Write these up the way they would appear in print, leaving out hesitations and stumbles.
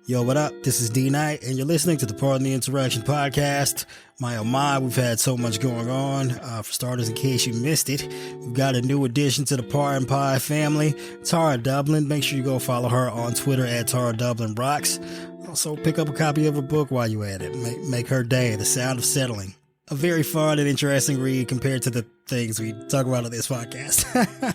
Yo, what up? This is D Knight, and you're listening to the Pardon the Interaction podcast. My oh my, we've had so much going on. For starters, in case you missed it, we've got a new addition to the Pardon Pie family, Tara Dublin. Make sure you go follow her on Twitter at Tara Dublin Rocks. Also, pick up a copy of her book while you're at it. Make her day, The Sound of Settling. A very fun and interesting read compared to the things we talk about on this podcast.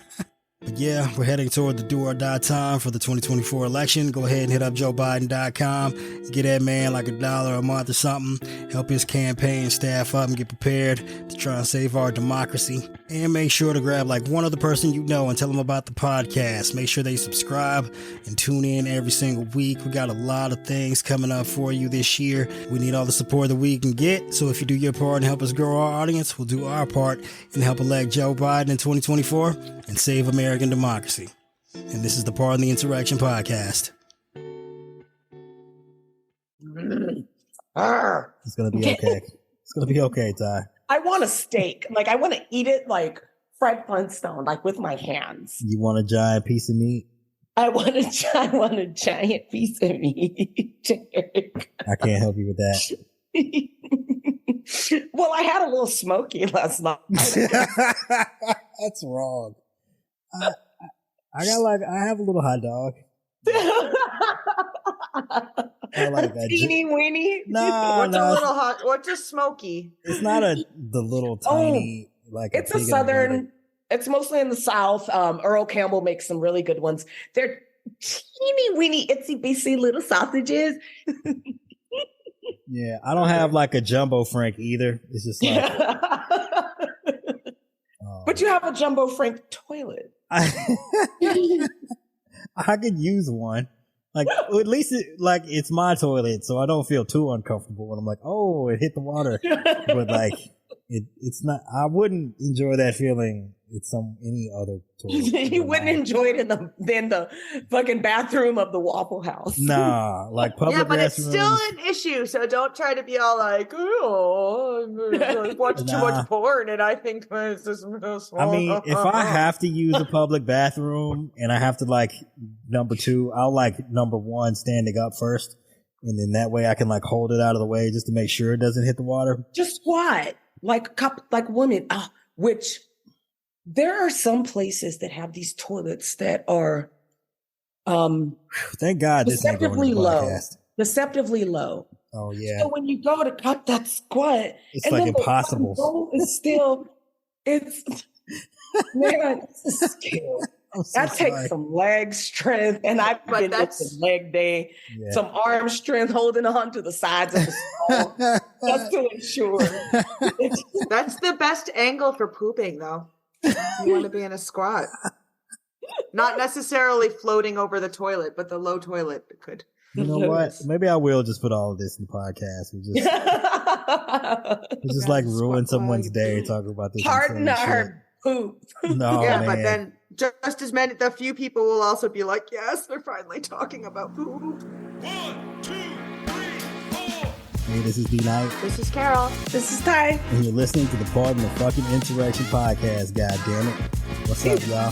But yeah, we're heading toward the do or die time for the 2024 election. Go ahead and hit up JoeBiden.com. Get that man like $1 a month or something. Help his campaign staff up and get prepared to try and save our democracy. And make sure to grab like one other person you know and tell them about the podcast. Make sure they subscribe and tune in every single week. We got a lot of things coming up for you this year. We need all the support that we can get. So if you do your part and help us grow our audience, we'll do our part and help elect Joe Biden in 2024 and save American democracy. And this is the Pardon the Interaction podcast. It's gonna be okay. It's gonna be okay, Ty. I want a steak. Like I want to eat it like Fred Flintstone, like with my hands. You want a giant piece of meat? I want a giant piece of meat. I can't help you with that. Well, I had a little smoky last night. That's wrong. I have a little hot dog. I like that. Teeny weeny. What's a little hot? What's a smoky? It's not the little tiny like. It's a southern. It's mostly in the South. Earl Campbell makes some really good ones. They're teeny weeny itsy bitsy little sausages. Yeah, I don't have like a jumbo Frank either. It's just like. But you have a jumbo Frank toilet. I could use one. Like at least it's my toilet, so I don't feel too uncomfortable when I'm like, oh, it hit the water. But like it's not. I wouldn't enjoy that feeling. It's any other toilet. You wouldn't enjoy it in the fucking bathroom of the Waffle House. Nah, like public restrooms. Yeah, but it's still an issue. So don't try to be all like, oh, watch too much porn, and I think it's just. I mean, if I have to use a public bathroom and I have to like number two, I'll like number one standing up first, and then that way I can like hold it out of the way just to make sure it doesn't hit the water. Just what? Like women, which. There are some places that have these toilets that are thank God this ain't going to the podcast. Deceptively low. Oh yeah. So when you go to cut that squat, it's and like then impossible. The bowl is still it's man, it's a skill. That takes some leg strength, and I've been with some leg day, some arm strength, holding on to the sides of the stall just to ensure. That's the best angle for pooping, though. You want to be in a squat. Not necessarily floating over the toilet, but the low toilet could. You know what? Maybe I will just put all of this in the podcast. We just like ruin someone's day talking about this. Pardon our poop. No, yeah, man. But then just as many, the few people will also be like, yes, they're finally talking about poop. 1, 2, 3, 4. Hey, this is D Knight. This is Carol. This is Ty. And you're listening to the Pardon the fucking Interaction podcast, god damn it. What's up, y'all?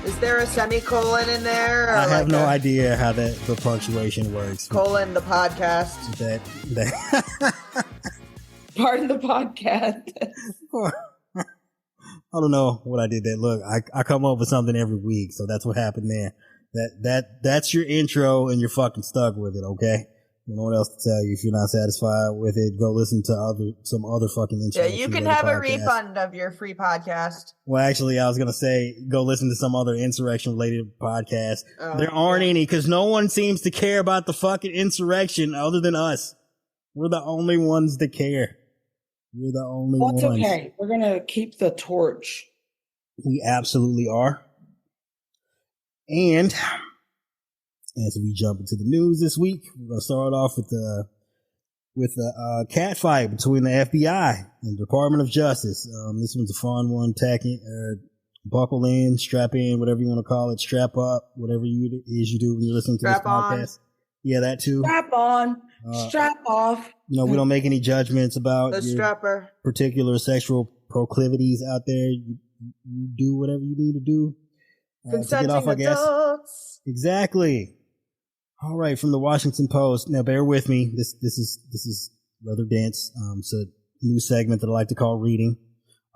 Is there a semicolon in there? Or I have no idea how the punctuation works. Colon the podcast. That Pardon the podcast. I don't know what I did there. Look, I come up with something every week, so that's what happened there. That's your intro, and you're fucking stuck with it, okay? I don't know what else to tell you. If you're not satisfied with it, go listen to some other fucking intro. Yeah, you can have a refund of your free podcast. Well, actually, I was gonna say go listen to some other insurrection related podcast. There aren't any because no one seems to care about the fucking insurrection other than us. We're the only ones that care. We're the only ones. That's okay. We're gonna keep the torch. We absolutely are. And as we jump into the news this week, we're going to start off with the cat fight between the FBI and the Department of Justice. This one's a fun one. Buckle in, strap in, whatever you want to call it, strap up, whatever it is you do when you're listening to this podcast. Yeah, that too. Strap on, strap off. You know, we don't make any judgments about the strapper. Particular sexual proclivities out there. You do whatever you need to do. Consenting adults. Exactly. All right, from the Washington Post. Now, bear with me. This is rather dense. It's a new segment that I like to call reading.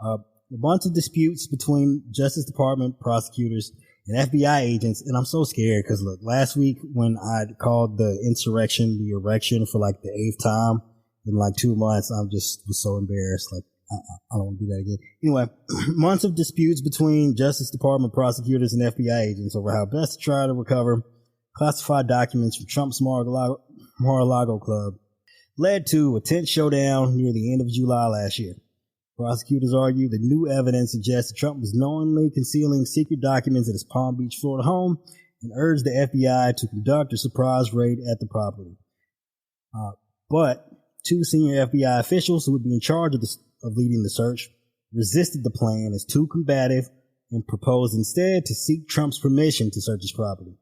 A bunch of disputes between Justice Department prosecutors and FBI agents, and I'm so scared because look, last week when I called the insurrection the erection for like the 8th time in like 2 months, I just was so embarrassed. Like I don't want to do that again. Anyway, months of disputes between Justice Department prosecutors and FBI agents over how best to try to recover classified documents from Trump's Mar-a-Lago club led to a tense showdown near the end of July last year. Prosecutors argue that new evidence suggests that Trump was knowingly concealing secret documents at his Palm Beach, Florida home and urged the FBI to conduct a surprise raid at the property. But two senior FBI officials who would be in charge of leading the search resisted the plan as too combative and proposed instead to seek Trump's permission to search his property.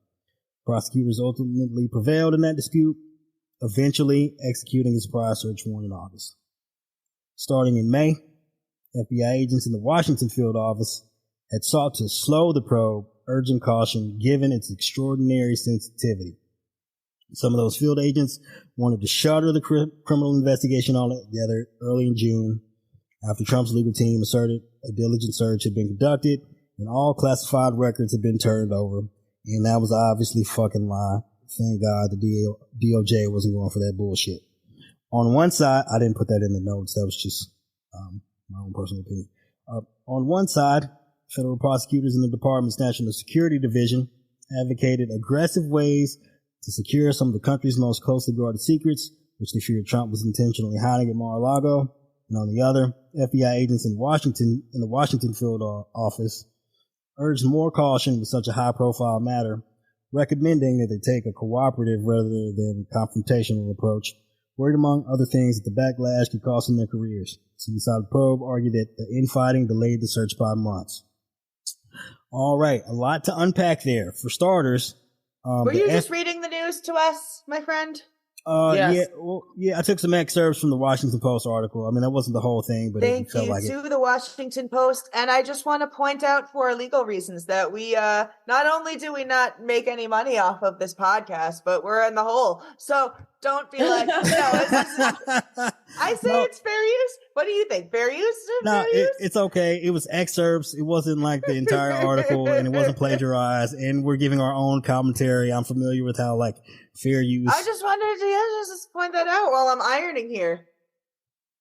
Prosecutors ultimately prevailed in that dispute, eventually executing a surprise search warrant in August. Starting in May, FBI agents in the Washington field office had sought to slow the probe, urging caution given its extraordinary sensitivity. Some of those field agents wanted to shutter the criminal investigation altogether early in June, after Trump's legal team asserted a diligent search had been conducted and all classified records had been turned over. And that was obviously fucking lie. Thank God the DOJ wasn't going for that bullshit. On one side, I didn't put that in the notes. That was just my own personal opinion. On one side, federal prosecutors in the Department's National Security Division advocated aggressive ways to secure some of the country's most closely guarded secrets, which they feared Trump was intentionally hiding at Mar-a-Lago. And on the other, FBI agents in the Washington field office urged more caution with such a high-profile matter, recommending that they take a cooperative rather than confrontational approach, worried among other things that the backlash could cost them their careers. So inside the probe argued that the infighting delayed the search by months. All right, a lot to unpack there. For starters, were you just reading the news to us, my friend? Yes. Yeah, I took some excerpts from the Washington Post article. I mean, that wasn't the whole thing, but Thank it felt you like to the Washington Post. And I just want to point out for legal reasons that we, not only do we not make any money off of this podcast, but we're in the hole. So don't be like, I say it's fair use. What do you think? Fair use? No, it's okay. It was excerpts. It wasn't like the entire article, and it wasn't plagiarized. And we're giving our own commentary. I'm familiar with how like fair use. I just wanted to just point that out while I'm ironing here.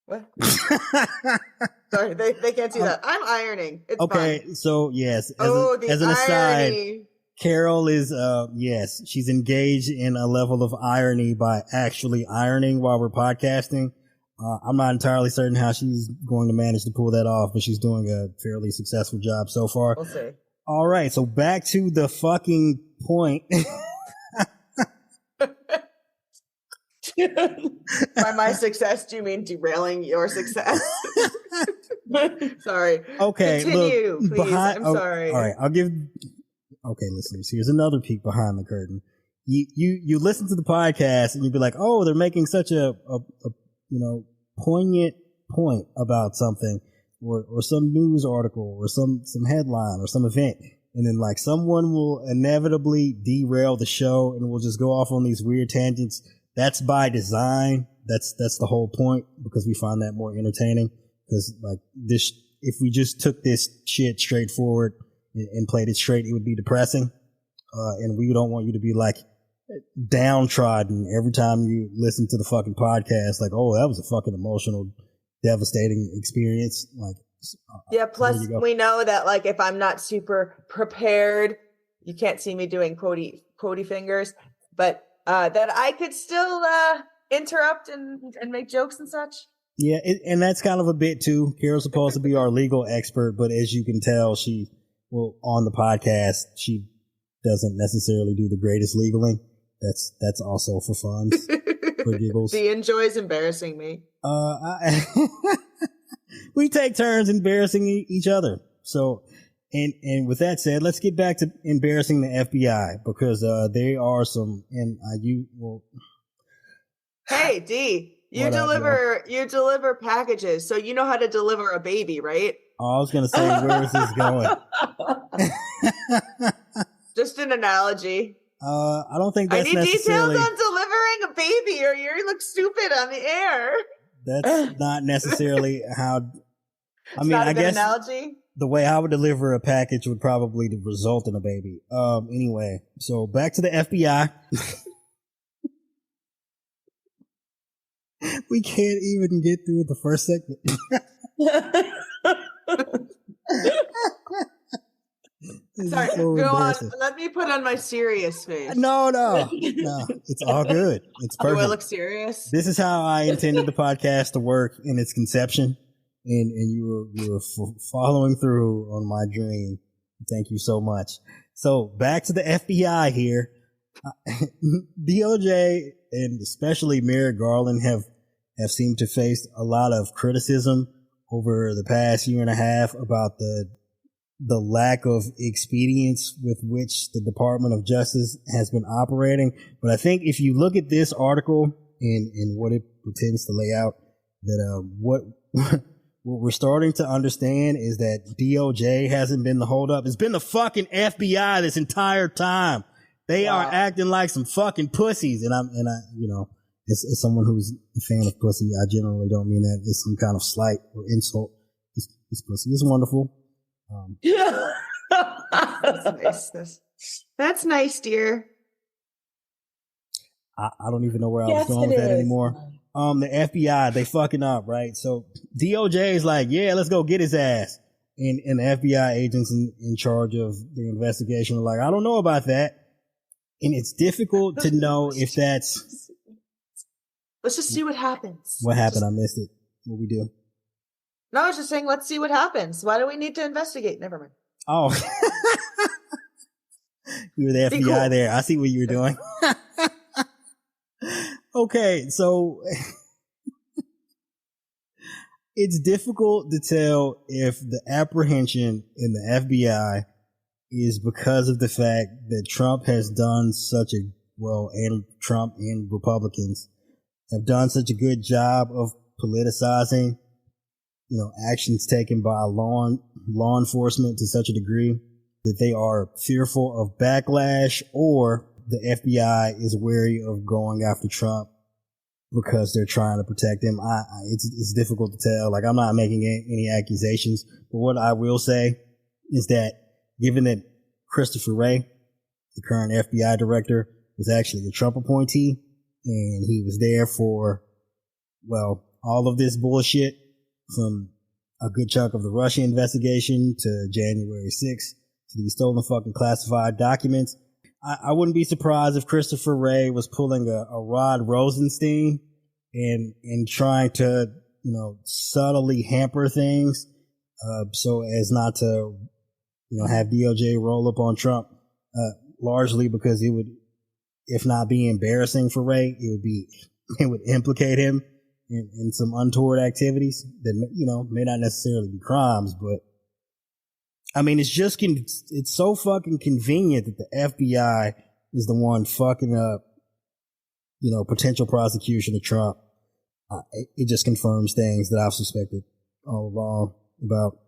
What? Sorry, they can't see that. I'm ironing. It's okay, fine. So yes, as an aside, irony. Carol is yes, she's engaged in a level of irony by actually ironing while we're podcasting. I'm not entirely certain how she's going to manage to pull that off, but she's doing a fairly successful job so far. We'll see. All right, so back to the fucking point. By my success, do you mean derailing your success? Sorry. Okay. Continue, look, please. I'm sorry. All right. Okay, listeners, here's another peek behind the curtain. You listen to the podcast and you'd be like, oh, they're making such a poignant point about something or some news article or some headline or some event. And then like someone will inevitably derail the show and we'll just go off on these weird tangents. That's by design. That's the whole point because we find that more entertaining. Because like this, if we just took this shit straight forward and played it straight, it would be depressing. And we don't want you to be like downtrodden every time you listen to the fucking podcast. Like, oh, that was a fucking emotional, devastating experience. Like, yeah. Plus, we know that like if I'm not super prepared, you can't see me doing quotey fingers, but that I could still interrupt and make jokes and such. Yeah, and that's kind of a bit too. Carol's supposed to be our legal expert, but as you can tell, on the podcast, she doesn't necessarily do the greatest legaling. That's also for fun, for giggles. She enjoys embarrassing me. We take turns embarrassing each other. So, and with that said, let's get back to embarrassing the FBI because they are some. Hey, D. You deliver packages, so you know how to deliver a baby, right? Oh, I was going to say, where is this going? Just an analogy. I don't think I that's need necessarily... details on delivering a baby or you look stupid on the air. That's not necessarily how... I mean, I guess analogy. The way I would deliver a package would probably result in a baby. Anyway, so back to the FBI. We can't even get through the first segment. Sorry, so go on. Let me put on my serious face. No. It's all good. It's perfect. Do I look serious? This is how I intended the podcast to work in its conception. And you were following through on my dream. Thank you so much. So back to the FBI here. DOJ and especially Merrick Garland have seemed to face a lot of criticism over the past year and a half about the lack of expedience with which the Department of Justice has been operating. But I think if you look at this article and what it pretends to lay out, that what we're starting to understand is that DOJ hasn't been the holdup. It's been the fucking FBI this entire time. They are acting like some fucking pussies. And I, you know, as someone who's a fan of pussy, I generally don't mean that as some kind of slight or insult. This pussy is wonderful. That's nice. That's nice, dear. I don't even know where I was going with that anymore. The FBI, they fucking up, right? So DOJ is like, yeah, let's go get his ass. And the FBI agents in charge of the investigation are like, I don't know about that. And it's difficult to know if that's... Let's just see what happens. What happened? I missed it. What we do? No, I was just saying, let's see what happens. Why do we need to investigate? Never mind. Oh. You were the FBI there. I see what you were doing. Okay, so it's difficult to tell if the apprehension in the FBI is because of the fact that Trump has done such a, and Trump and Republicans have done such a good job of politicizing, you know, actions taken by law enforcement to such a degree that they are fearful of backlash, or the FBI is wary of going after Trump because they're trying to protect him. It's difficult to tell. Like, I'm not making any accusations, but what I will say is that given that Christopher Wray, the current FBI director, was actually a Trump appointee, and he was there for, all of this bullshit from a good chunk of the Russia investigation to January 6th to these stolen fucking classified documents. I wouldn't be surprised if Christopher Wray was pulling a Rod Rosenstein and trying to, you know, subtly hamper things, so as not to, you know, have DOJ roll up on Trump, largely because it would, if not be embarrassing for Wray, it would implicate him in some untoward activities that, you know, may not necessarily be crimes, but I mean, it's so fucking convenient that the FBI is the one fucking up, you know, potential prosecution of Trump. It just confirms things that I've suspected all along about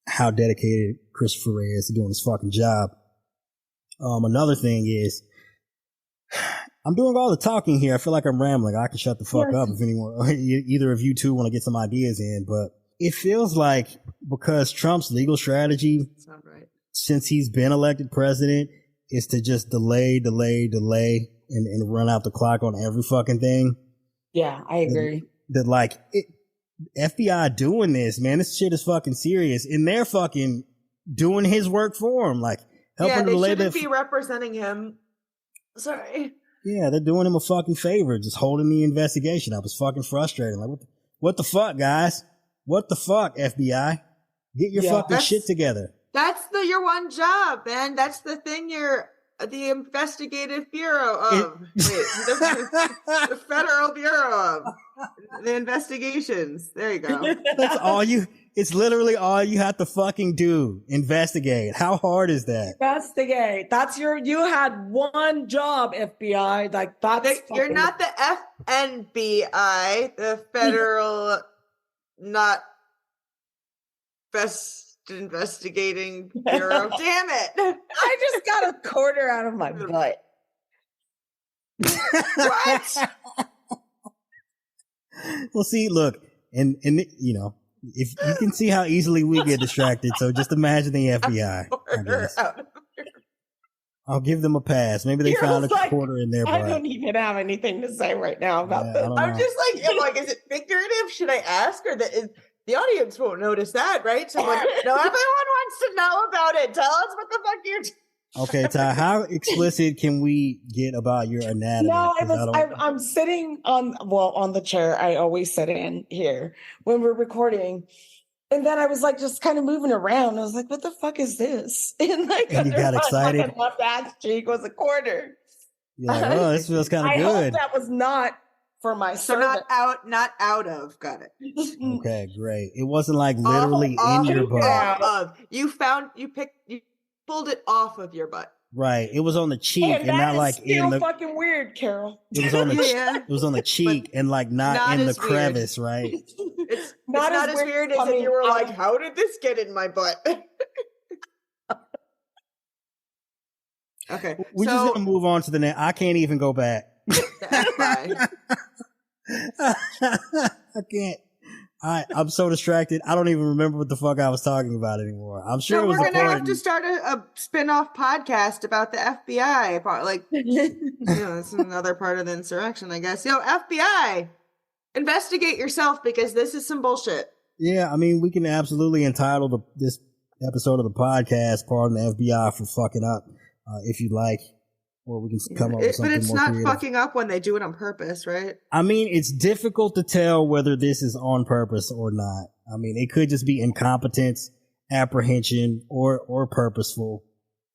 how dedicated Christopher Wray is to doing his fucking job. Another thing is, I'm doing all the talking here. I feel like I'm rambling. I can shut the fuck up if anyone, either of you two want to get some ideas in, but it feels like because Trump's legal strategy, since he's been elected president, is to just delay, and run out the clock on every fucking thing. Yeah, I agree. FBI doing this, man, this shit is fucking serious, and they're fucking doing his work for him, like helping to delay. They shouldn't be representing him. Sorry. Yeah, they're doing him a fucking favor, just holding the investigation up. It's fucking frustrating. Like, what the fuck, guys? What the fuck, FBI? Get your fucking shit together. That's your one job, man. That's the thing you're the investigative bureau of. The Federal Bureau of the investigations. There you go. That's all it's literally all you have to fucking do. Investigate. How hard is that? Investigate. You had one job, FBI. Like, you're not the FNBI, the Federal not best investigating bureau. Damn it. I just got a quarter out of my butt. What? Well, see, look, and you know, if you can see how easily we get distracted, so just imagine the FBI. I guess. I'll give them a pass. Maybe they found a quarter in their butt. I don't even have anything to say right now about this. I'm just like, is it figurative? Should I ask, or the audience won't notice that, right? So like, no, everyone wants to know about it. Tell us what the fuck you're. Okay, Ty, how explicit can we get about your anatomy? No, I'm sitting on the chair I always sit in here when we're recording. And then I was like, just kind of moving around. I was like, what the fuck is this? And you got excited. My left ass cheek was a quarter. You're like, oh, this feels kind of good. I hope that was not for my servant. Not out of. Got it. Okay, great. It wasn't like literally in your butt. You pulled it off of your butt. Right. It was on the cheek and not like in the fucking weird, Carol. It was on the it was on the cheek and like not in the crevice, right? It's not as weird as if you were like, how did this get in my butt? Okay. We're just gonna move on to the next. I can't even go back. I can't. I'm so distracted. I don't even remember what the fuck I was talking about anymore. I'm sure we're gonna have to start a spin-off podcast about the FBI part. Like, that's another part of the insurrection, I guess. FBI, investigate yourself because this is some bullshit. Yeah, I mean, we can absolutely entitle this episode of the podcast "Pardon the FBI for Fucking Up," if you'd like. Or we can come up with something more creative. But it's not fucking up when they do it on purpose, right? I mean, it's difficult to tell whether this is on purpose or not. I mean, it could just be incompetence, apprehension, or purposeful.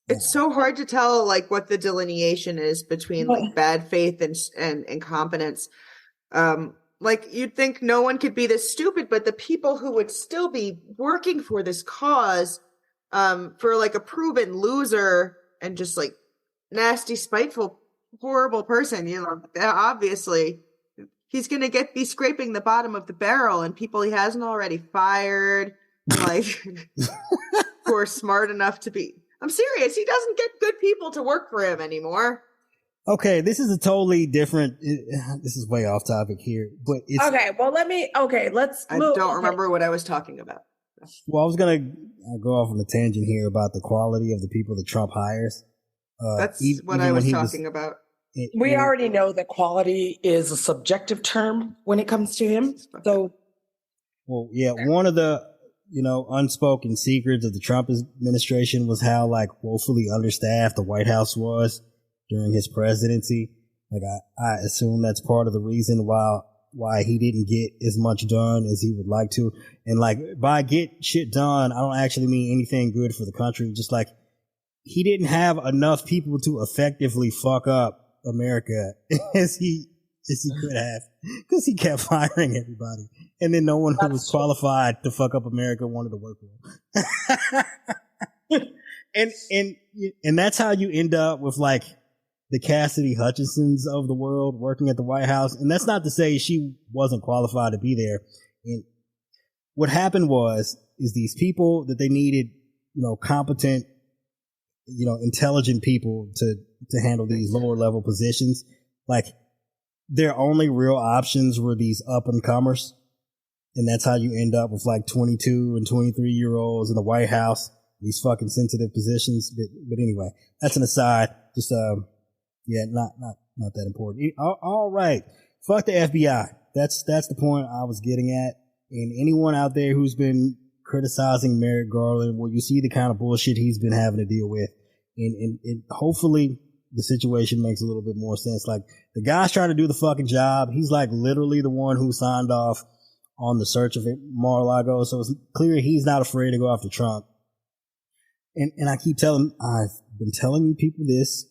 It's so hard to tell, like, what the delineation is between, like, bad faith and incompetence. Like, you'd think no one could be this stupid, but the people who would still be working for this cause, for, like, a proven loser and just, like, nasty, spiteful, horrible person, obviously he's gonna be scraping the bottom of the barrel, and people he hasn't already fired, like, who are smart enough to be. I'm serious. He doesn't get good people to work for him anymore. Okay, this is a totally different. This is way off topic here, but it's okay. Well, let's. I don't remember what I was talking about. Well, I was gonna go off on a tangent here about the quality of the people that Trump hires. That's what I was talking about. We already know that quality is a subjective term when it comes to him. So, well, yeah, one of the unspoken secrets of the Trump administration was how like woefully understaffed the White House was during his presidency. Like I assume that's part of the reason why he didn't get as much done as he would like to. And like by get shit done, I don't actually mean anything good for the country. Just like he didn't have enough people to effectively fuck up America as he could have, because he kept firing everybody, and then no one who was qualified to fuck up America wanted to work for him. and that's how you end up with like the Cassidy Hutchinsons of the world working at the White House. And that's not to say she wasn't qualified to be there. And what happened is these people that they needed, competent, intelligent people to handle these lower level positions. Like their only real options were these up and comers. And that's how you end up with like 22 and 23 year olds in the White House, these fucking sensitive positions. But anyway, that's an aside. Just, not that important. All right. Fuck the FBI. That's the point I was getting at. And anyone out there who's been criticizing Merrick Garland, well, you see the kind of bullshit he's been having to deal with. And hopefully the situation makes a little bit more sense. Like the guy's trying to do the fucking job. He's like literally the one who signed off on the search of Mar-a-Lago. So it's clear he's not afraid to go after Trump. And I've been telling you people this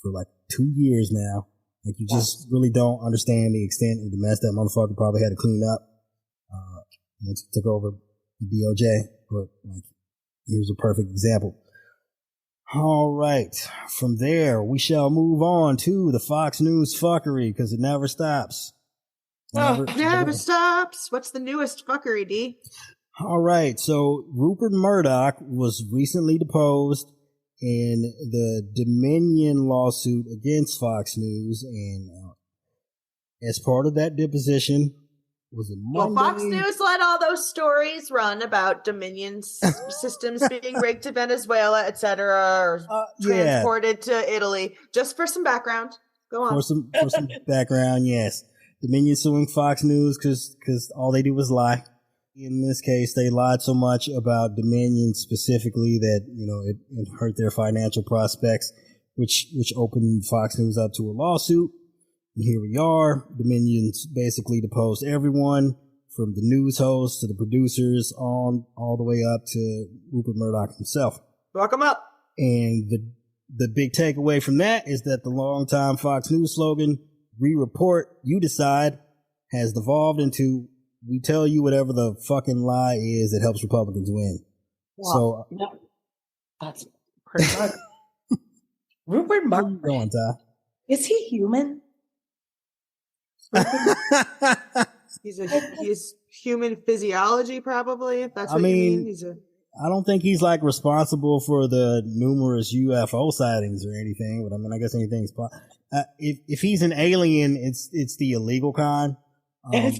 for like 2 years now. Like you just really don't understand the extent of the mess that motherfucker probably had to clean up, once he took over the DOJ. But like, here's a perfect example. All right. From there, we shall move on to the Fox News fuckery, because it never stops. Never stops. What's the newest fuckery, D? All right. So Rupert Murdoch was recently deposed in the Dominion lawsuit against Fox News, and as part of that deposition, was it Monday? Well, Fox News let all those stories run about Dominion systems being rigged to Venezuela, etc., or transported to Italy. Just for some background, go on. For some background, yes. Dominion suing Fox News because all they do was lie. In this case, they lied so much about Dominion specifically that, you know, it hurt their financial prospects, which opened Fox News up to a lawsuit. And here we are. Dominion's basically deposed everyone from the news hosts to the producers on all the way up to Rupert Murdoch himself. Lock him up. And the big takeaway from that is that the longtime Fox News slogan, "We report, you decide," has devolved into "We tell you whatever the fucking lie is that helps Republicans win." Wow. So that's pretty much. Rupert Murdoch. Going, Ty? Is he human? He's human physiology, probably, if that's what you mean. I don't think he's like responsible for the numerous UFO sightings or anything, but I mean, I guess anything's possible. If he's an alien, it's the illegal kind. You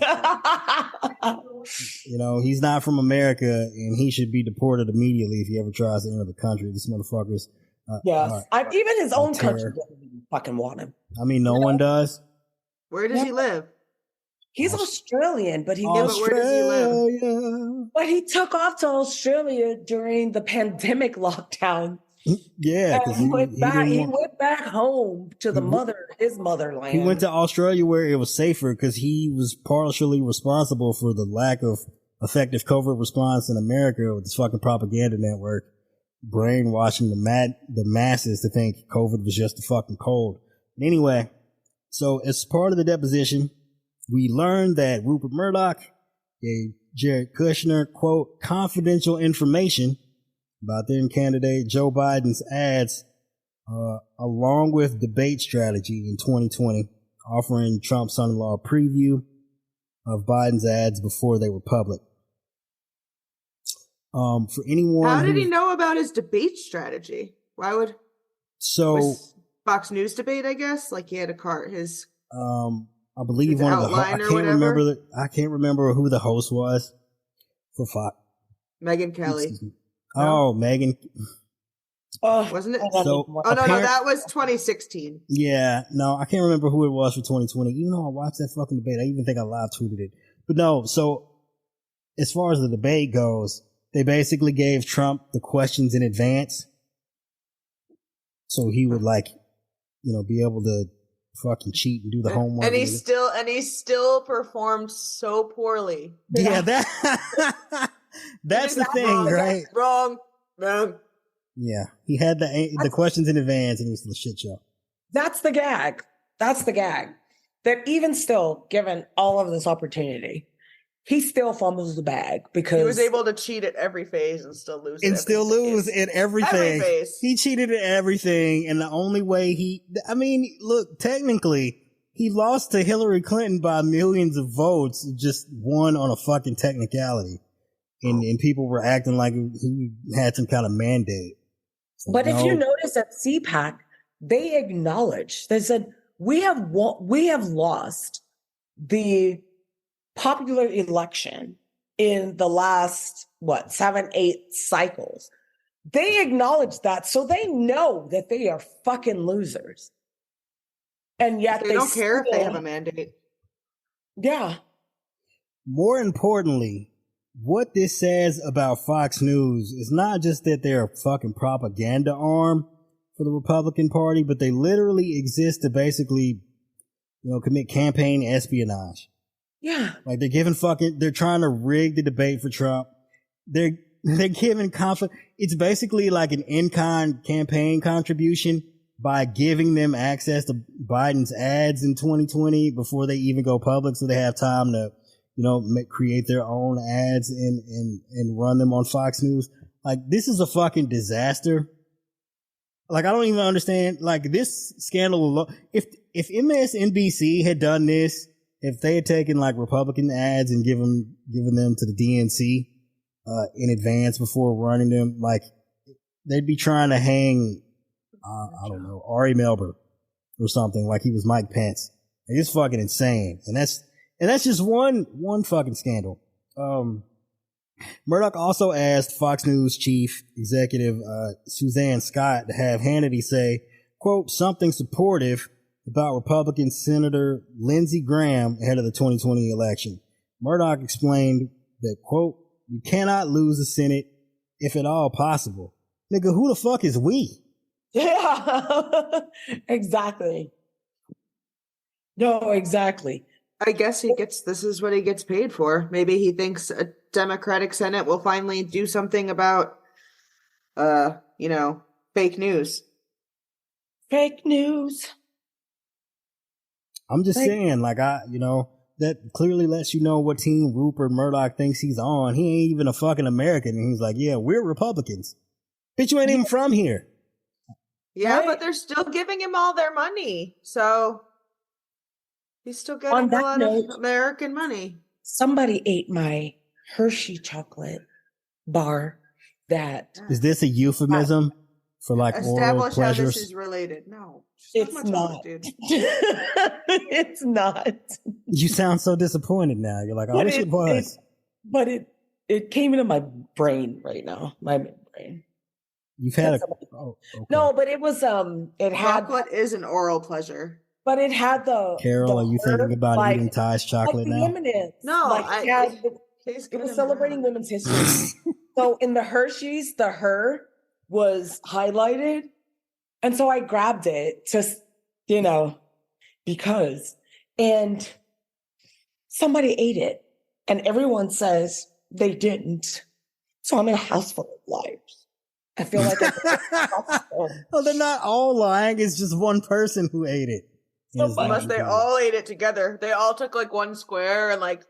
know, he's not from America, and he should be deported immediately if he ever tries to enter the country. This motherfucker's yes, even his own country doesn't even fucking want him. I mean, no one does. Where does he live? He's Australian, but he where does he live? But he took off to Australia during the pandemic lockdown. Yeah, because he went back home to his motherland. He went to Australia where it was safer because he was partially responsible for the lack of effective covert response in America with this fucking propaganda network, brainwashing the masses to think COVID was just a fucking cold. Anyway, so as part of the deposition, we learned that Rupert Murdoch gave Jared Kushner, quote, confidential information about then candidate Joe Biden's ads, along with debate strategy in 2020, offering Trump's son-in-law a preview of Biden's ads before they were public. For anyone, how did he know about his debate strategy? Why would Fox News debate? I guess like he had his. I believe one of the. I can't remember who the host was for Fox. Megyn Kelly. Oh, Megan. Wasn't it? So, no, that was 2016. Yeah, no, I can't remember who it was for 2020. Even though I watched that fucking debate, I even think I live tweeted it. But no, so as far as the debate goes, they basically gave Trump the questions in advance, so he would be able to fucking cheat and do the homework. And he still performed so poorly. Yeah, that's the thing, right? Wrong. Yeah, he had the questions in advance, and it was the shit show. That's the gag. That even still, given all of this opportunity, he still fumbles the bag because he was able to cheat at every phase and still lose. Lose at everything. He cheated at everything, and the only way look, technically, he lost to Hillary Clinton by millions of votes, just won on a fucking technicality. And people were acting like he had some kind of mandate. So but if you notice at CPAC, they acknowledged, they said, we have lost the popular election in the last, 7-8 cycles. They acknowledge that, so they know that they are fucking losers. And yet they don't care if they have a mandate. Yeah. More importantly, what this says about Fox News is not just that they're a fucking propaganda arm for the Republican Party, but they literally exist to basically, commit campaign espionage. Yeah. Like they're trying to rig the debate for Trump. They're giving it's basically like an in-kind campaign contribution by giving them access to Biden's ads in 2020 before they even go public, so they have time to create their own ads and run them on Fox News. Like, this is a fucking disaster. Like, I don't even understand. Like, this scandal, if MSNBC had done this, if they had taken like Republican ads and given them to the DNC in advance before running them, like, they'd be trying to hang, I don't know, Ari Melber or something like he was Mike Pence. It's fucking insane. And that's just one fucking scandal. Murdoch also asked Fox News chief executive, Suzanne Scott to have Hannity say, quote, something supportive about Republican Senator Lindsey Graham ahead of the 2020 election. Murdoch explained that, quote, you cannot lose the Senate if at all possible. Nigga, who the fuck is we? Yeah, exactly. No, exactly. I guess this is what he gets paid for. Maybe he thinks a Democratic Senate will finally do something about, fake news. Fake news. I'm just saying, that clearly lets you know what team Rupert Murdoch thinks he's on. He ain't even a fucking American. And he's like, yeah, we're Republicans. Bitch, you ain't even from here. Yeah, right? But they're still giving him all their money. So he's still getting a lot of American money. Somebody ate my Hershey chocolate bar. Is this a euphemism for like oral pleasures? Establish how this is related. No. It's not. It's not. You sound so disappointed now. You're like, I wish it was. But it came into my brain right now. My brain. You've had okay. No, but it was chocolate is an oral pleasure. But it had Carol, are you thinking about eating Ty's chocolate now? No, it was celebrating women's history. So in the Hershey's, the her was highlighted. And so I grabbed it just, because. And somebody ate it. And everyone says they didn't. So I'm in a house full of liars. I feel like well, they're not all lying. It's just one person who ate it. Unless they all ate it together. They all took like one square and like.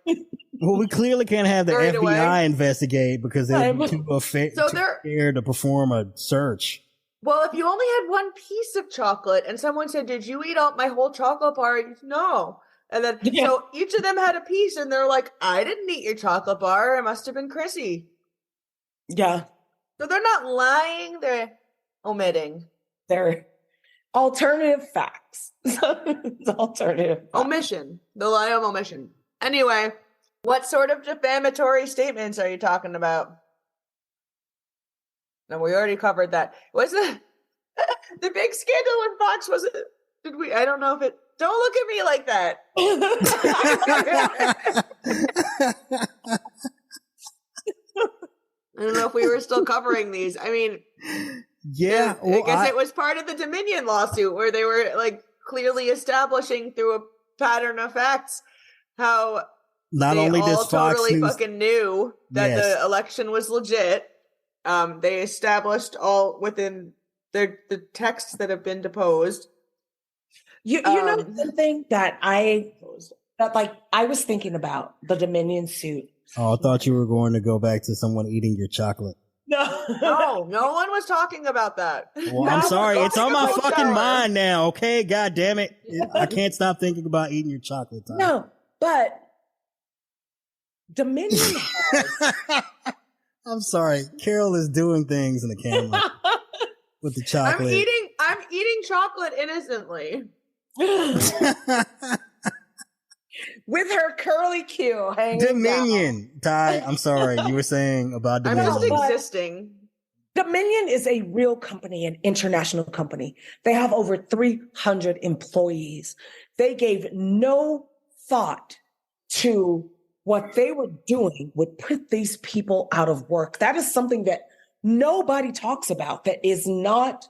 Well, we clearly can't have the FBI investigate because they're too scared to perform a search. Well, if you only had one piece of chocolate and someone said, did you eat out my whole chocolate bar? No. And then, so each of them had a piece and they're like, I didn't eat your chocolate bar. It must have been Chrissy. Yeah. So they're not lying. They're omitting. They're alternative facts. It's alternative facts. Omission. The lie of omission. Anyway, what sort of defamatory statements are you talking about? No, we already covered that. Was it the big scandal with Fox? Was it? Did we? I don't know if it. Don't look at me like that. I don't know if we were still covering these. I mean, yeah. I guess it was part of the Dominion lawsuit where they were like clearly establishing through a pattern of facts how not only does Fox totally News fucking knew that the election was legit. They established all within the texts that have been deposed. You know something that I was thinking about the Dominion suit. Oh, I thought you were going to go back to someone eating your chocolate. No one was talking about that. Well, I'm sorry. It's on my fucking mind now, okay? God damn it. I can't stop thinking about eating your chocolate. Time. No, but Dominion has... I'm sorry. Carol is doing things in the camera with the chocolate. I'm eating chocolate innocently. With her curly Q hanging Dominion. down. Ty, I'm sorry. You were saying about Dominion. I'm just existing. Dominion is a real company, an international company. They have over 300 employees. They gave no thought to what they were doing would put these people out of work. That is something that nobody talks about, that is not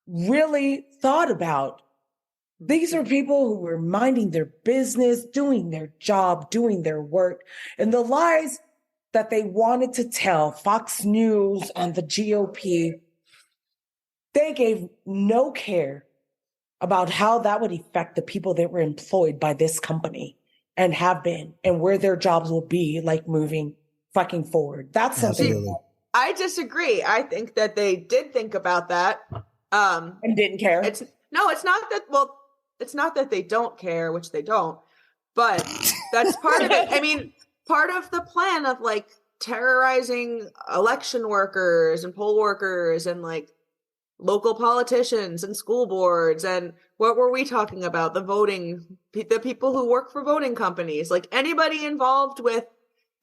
really thought about. These are people who were minding their business, doing their job, doing their work. And the lies that they wanted to tell Fox News and the GOP, they gave no care about how that would affect the people that were employed by this company and have been, and where their jobs will be like moving fucking forward. That's something. Absolutely. I disagree. I think that they did think about that. And didn't care. It's not that they don't care, which they don't, but that's part of it. I mean, part of the plan of like terrorizing election workers and poll workers and like local politicians and school boards. And what were we talking about? The people who work for voting companies, like anybody involved with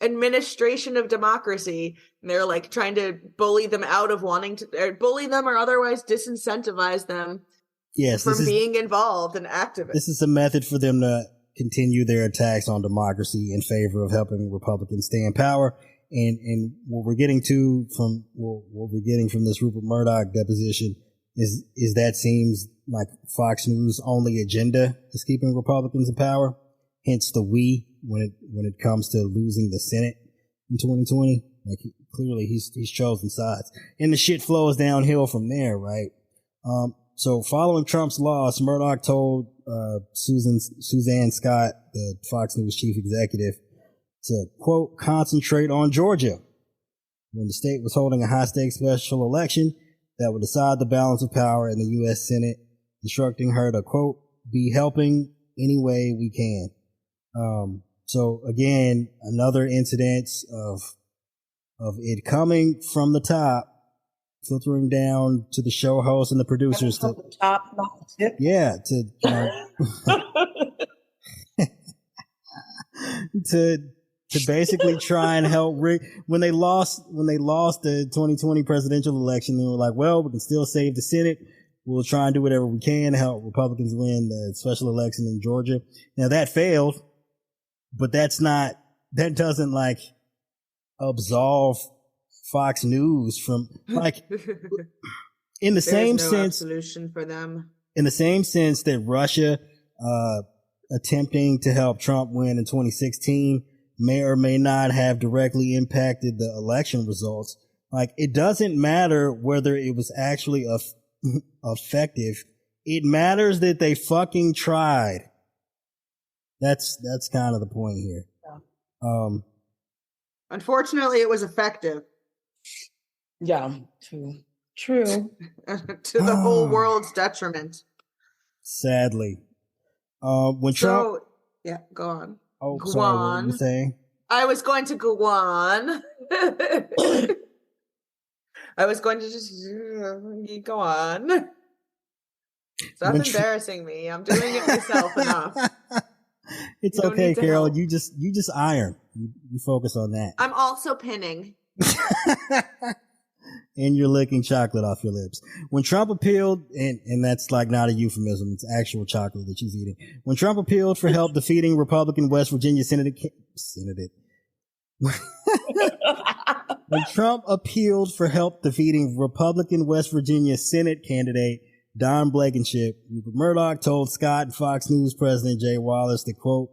administration of democracy. And they're like trying to bully them out of wanting to, or bully them or otherwise disincentivize them from being involved and activists. This is a method for them to continue their attacks on democracy in favor of helping Republicans stay in power. And what we're getting from this Rupert Murdoch deposition is that seems like Fox News' only agenda is keeping Republicans in power. Hence the when it comes to losing the Senate in 2020. Like clearly he's chosen sides, and the shit flows downhill from there, right? So following Trump's loss, Murdoch told Suzanne Scott, the Fox News chief executive, to, quote, concentrate on Georgia when the state was holding a high-stakes special election that would decide the balance of power in the U.S. Senate, instructing her to, quote, be helping any way we can. So again, another incidence of it coming from the top, filtering down to the show hosts and the producers to the top, not the tip. Yeah, to basically try and help rig. When they lost the 2020 presidential election, they were like, well, we can still save the Senate. We'll try and do whatever we can to help Republicans win the special election in Georgia. Now that failed, but that doesn't like absolve Fox News from like in the same sense solution for them. In the same sense that Russia attempting to help Trump win in 2016 may or may not have directly impacted the election results. Like it doesn't matter whether it was actually effective. It matters that they fucking tried. That's kind of the point here. Yeah. Unfortunately, it was effective. Yeah, true. To the whole world's detriment. Sadly. When Trump... Yeah, go on. Oh, go sorry, on. What were you saying? I was going to go on. I was going to just go on. Stop embarrassing me. I'm doing it myself enough. It's okay, Carol. Help. You just iron. You focus on that. I'm also pinning. And you're licking chocolate off your lips. When Trump appealed, and that's like not a euphemism, it's actual chocolate that she's eating. When Trump appealed for help defeating Republican West Virginia When Trump appealed for help defeating Republican West Virginia Senate candidate Don Blankenship, Rupert Murdoch told Scott and Fox News President Jay Wallace that, quote,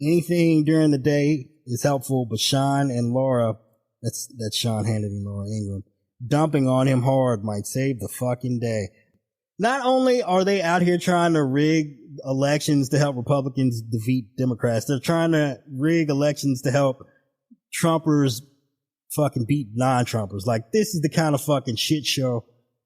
anything during the day is helpful, but Sean and Laura, that's Sean Hannity and Laura Ingraham, dumping on him hard might save the fucking day. Not only are they out here trying to rig elections to help Republicans defeat Democrats, they're trying to rig elections to help Trumpers fucking beat non-Trumpers. Like, this is the kind of fucking shit show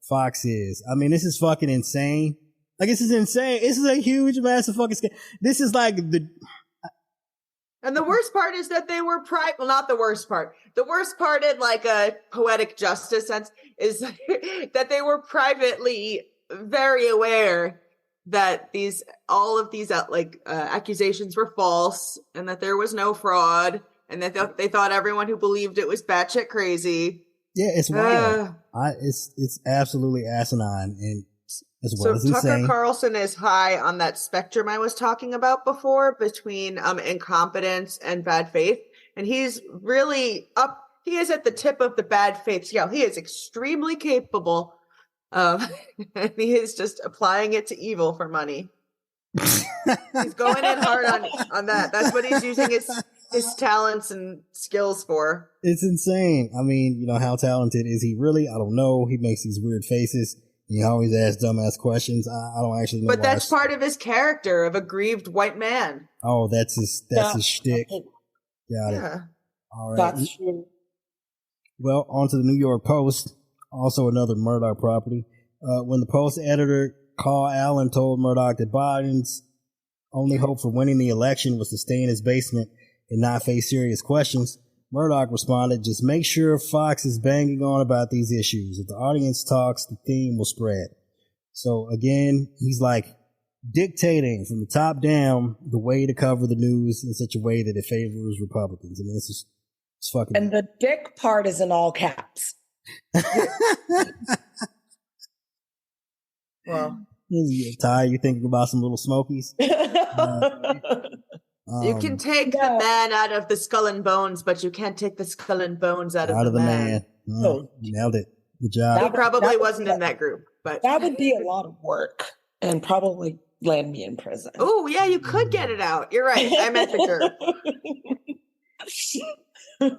Fox is. I mean, this is fucking insane. Like, this is insane. This is a huge, massive fucking scale. This is like And the worst part is that they were well, not the worst part. The worst part in like a poetic justice sense is that they were privately very aware that all of these accusations were false and that there was no fraud and that they thought everyone who believed it was batshit crazy. Yeah, it's wild. It's absolutely asinine and as well as Tucker insane. Carlson is high on that spectrum I was talking about before between incompetence and bad faith. And he's really he is at the tip of the bad faith scale. He is extremely capable. And he is just applying it to evil for money. He's going in hard on that. That's what he's using his talents and skills for. It's insane. I mean, how talented is he really? I don't know. He makes these weird faces. He always asks dumbass questions. I don't actually know. But that's part of his character of a grieved white man. Oh, that's his shtick. Got it. All right. That's true. Well, on to the New York Post, also another Murdoch property. When the Post editor, Carl Allen, told Murdoch that Biden's only hope for winning the election was to stay in his basement and not face serious questions, Murdoch responded, just make sure Fox is banging on about these issues. If the audience talks, the theme will spread. So again, he's like dictating from the top down the way to cover the news in such a way that it favors Republicans. I mean, it's fucking. And the dick part is in all caps. Well, Ty, you thinking about some little smokies? You can take the man out of the skull and bones, but you can't take the skull and bones out of the man. You nailed it. Good job. He probably wasn't in that group, but that would be a lot of work and probably land me in prison. Oh, yeah, you could get it out. You're right. I meant the jerk.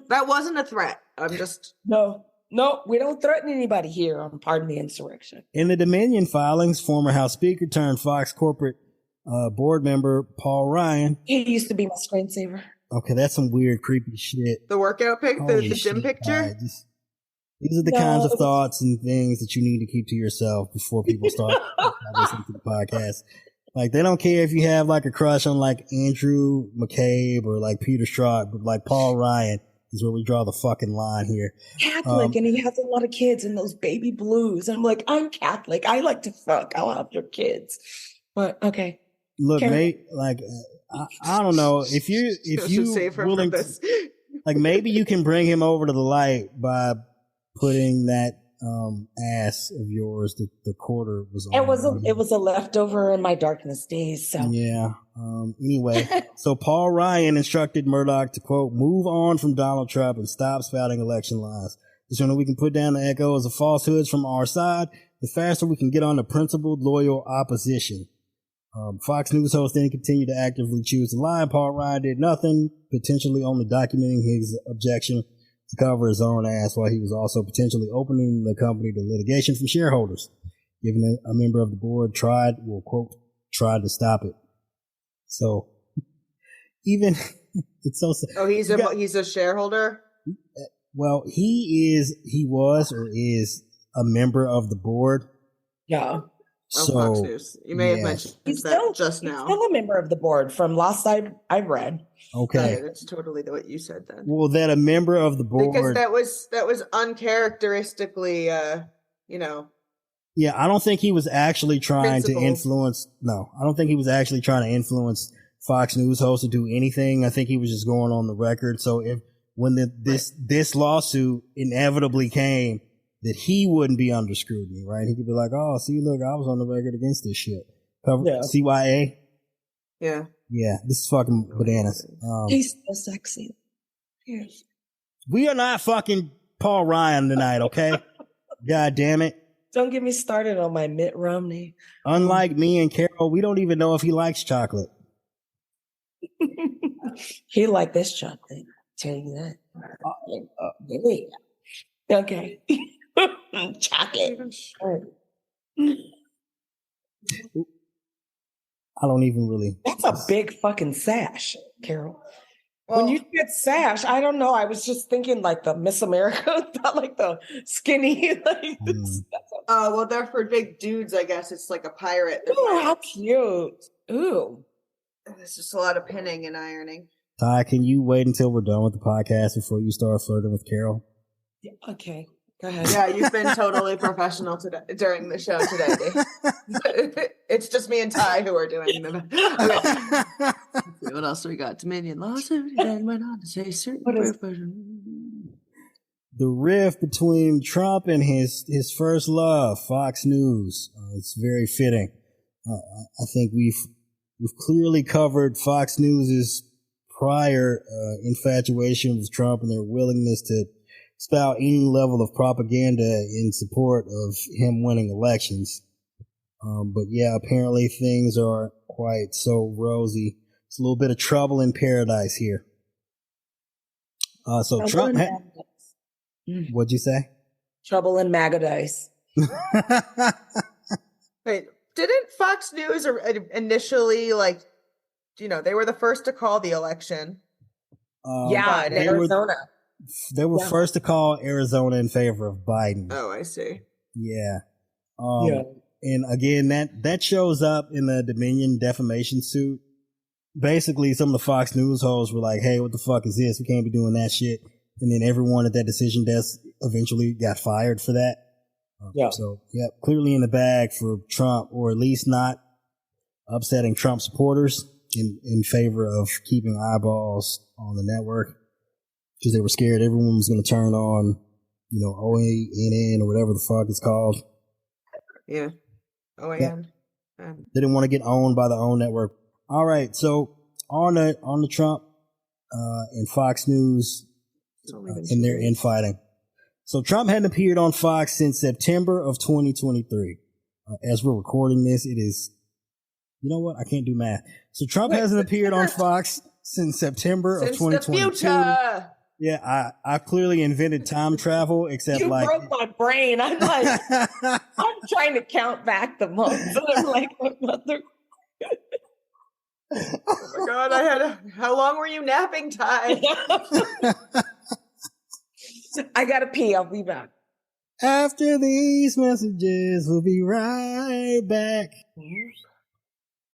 That wasn't a threat. I'm just... No, we don't threaten anybody here on Pardon the Insurrection. In the Dominion filings, former House Speaker turned Fox corporate board member Paul Ryan. He used to be my screensaver. Okay, that's some weird, creepy shit. The workout pic, the gym picture? These are the kinds of thoughts and things that you need to keep to yourself before people start listening to the podcast. Like, they don't care if you have like a crush on like Andrew McCabe or like Peter Strzok, but like Paul Ryan is where we draw the fucking line here. Catholic, and he has a lot of kids and those baby blues. And I'm like, I'm Catholic. I like to fuck. I'll have your kids. But okay. Look, mate, like I don't know if you willing to, like, maybe you can bring him over to the light by putting that ass of yours that the quarter was on. It was a leftover in my darkness days. So yeah. Anyway, so Paul Ryan instructed Murdoch to, quote, move on from Donald Trump and stop spouting election lies. The sooner we can put down the echoes of falsehoods from our side, the faster we can get on to principled, loyal opposition. Fox News host then continued to actively choose to lie. Paul Ryan did nothing, potentially only documenting his objection to cover his own ass, while he was also potentially opening the company to litigation from shareholders. Given a member of the board tried to stop it. So even it's so sad. Oh, he's a shareholder? Well, he was a member of the board. Yeah. So, Fox News. You may have mentioned that just now. He's still a member of the board from last I read. Okay. Yeah, that's totally what you said then. Well, that a member of the board, because that was uncharacteristically, Yeah, I don't think he was actually trying to influence. No, I don't think he was actually trying to influence Fox News hosts to do anything. I think he was just going on the record. So when this lawsuit inevitably came, that he wouldn't be under scrutiny, right? He could be like, "Oh, see, look, I was on the record against this shit." CYA. Yeah. Yeah, this is fucking bananas. He's so sexy. Yes. We are not fucking Paul Ryan tonight, okay? God damn it. Don't get me started on my Mitt Romney. Unlike me and Carol, we don't even know if he likes chocolate. He liked this chocolate. Tell you that. Yeah. Okay. Chocolate. I don't even really. That's a big fucking sash, Carol. When you said sash, I don't know. I was just thinking like the Miss America, not like the skinny. Like this. Well, they're for big dudes, I guess. It's like a pirate. Oh, how cute. Ooh. There's just a lot of pinning and ironing. Ty, can you wait until we're done with the podcast before you start flirting with Carol? Yeah, okay. Go ahead. Yeah, you've been totally professional today during the show today. It's just me and Ty who are doing them. Okay. What else do we got? Dominion lawsuit, and went on to say certain. The rift between Trump and his first love, Fox News. It's very fitting. I think we've clearly covered Fox News's prior infatuation with Trump and their willingness to spout any level of propaganda in support of him winning elections. But yeah, apparently things are quite so rosy. It's a little bit of trouble in paradise here. So Trump what'd you say? Trouble in Magadise. Wait, didn't Fox News initially, they were the first to call the election? Yeah, in Arizona. They were first to call Arizona in favor of Biden. Oh, I see. Yeah. And again, that shows up in the Dominion defamation suit. Basically, some of the Fox News hosts were like, hey, what the fuck is this? We can't be doing that shit. And then everyone at that decision desk eventually got fired for that. So, clearly in the bag for Trump, or at least not upsetting Trump supporters in favor of keeping eyeballs on the network, because they were scared everyone was going to turn on, OANN or whatever the fuck it's called. Yeah. OAN. They didn't want to get owned by the own network. All right. So on the Trump and Fox News and their infighting. So Trump hadn't appeared on Fox since September of 2023. As we're recording this, it is, you know what? I can't do math. So Trump hasn't appeared on Fox since September of 2022. The future. Yeah, I clearly invented time travel, except you broke my brain. I'm like, I'm trying to count back the months. And I'm like, what mother? Oh my God, how long were you napping time? I gotta pee. I'll be back. After these messages, we'll be right back.